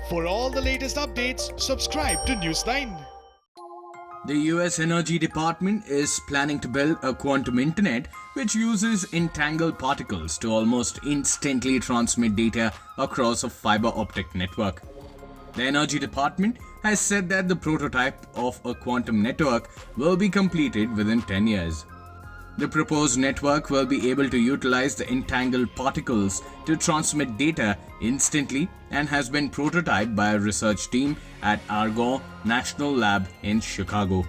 For all the latest updates, subscribe to News9. The US Energy Department is planning to build a quantum internet which uses entangled particles to almost instantly transmit data across a fiber optic network. The Energy Department has said that the prototype of a quantum network will be completed within 10 years. The proposed network will be able to utilize the entangled particles to transmit data instantly and has been prototyped by a research team at Argonne National Lab in Chicago.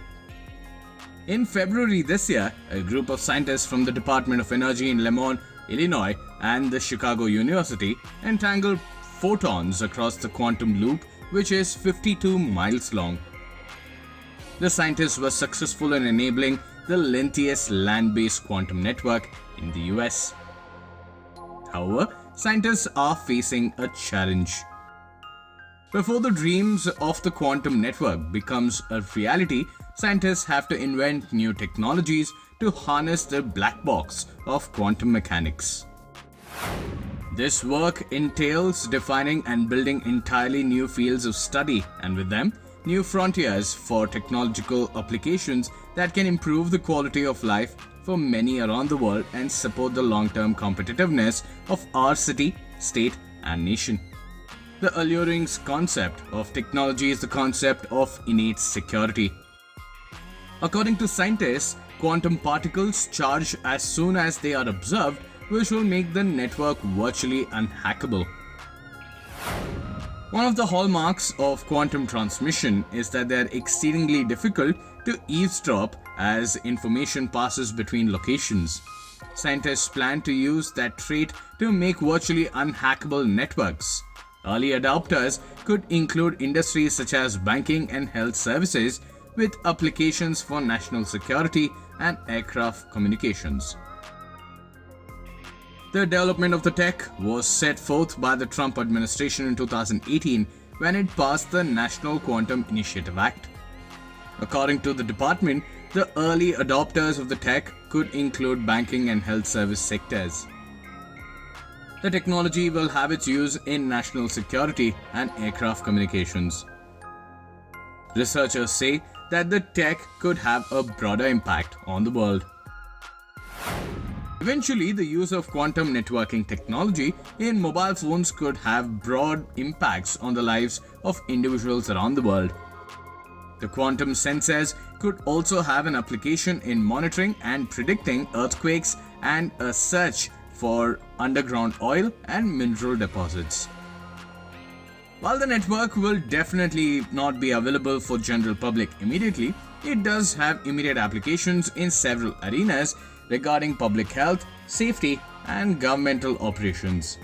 In February this year, a group of scientists from the Department of Energy in Lemont, Illinois and the Chicago University entangled photons across the quantum loop, which is 52 miles long. The scientists were successful in enabling the lengthiest land-based quantum network in the US. However, scientists are facing a challenge. Before the dreams of the quantum network becomes a reality, scientists have to invent new technologies to harness the black box of quantum mechanics. This work entails defining and building entirely new fields of study, and with them, new frontiers for technological applications that can improve the quality of life for many around the world and support the long-term competitiveness of our city, state, and nation. The alluring concept of technology is the concept of innate security. According to scientists, quantum particles charge as soon as they are observed, which will make the network virtually unhackable. One of the hallmarks of quantum transmission is that they are exceedingly difficult to eavesdrop as information passes between locations. Scientists plan to use that trait to make virtually unhackable networks. Early adopters could include industries such as banking and health services, with applications for national security and aircraft communications. The development of the tech was set forth by the Trump administration in 2018 when it passed the National Quantum Initiative Act. According to the department, the early adopters of the tech could include banking and health service sectors. The technology will have its use in national security and aircraft communications. Researchers say that the tech could have a broader impact on the world. Eventually, the use of quantum networking technology in mobile phones could have broad impacts on the lives of individuals around the world. The quantum sensors could also have an application in monitoring and predicting earthquakes and a search for underground oil and mineral deposits. While the network will definitely not be available for general public immediately, it does have immediate applications in several arenas regarding public health, safety, and governmental operations.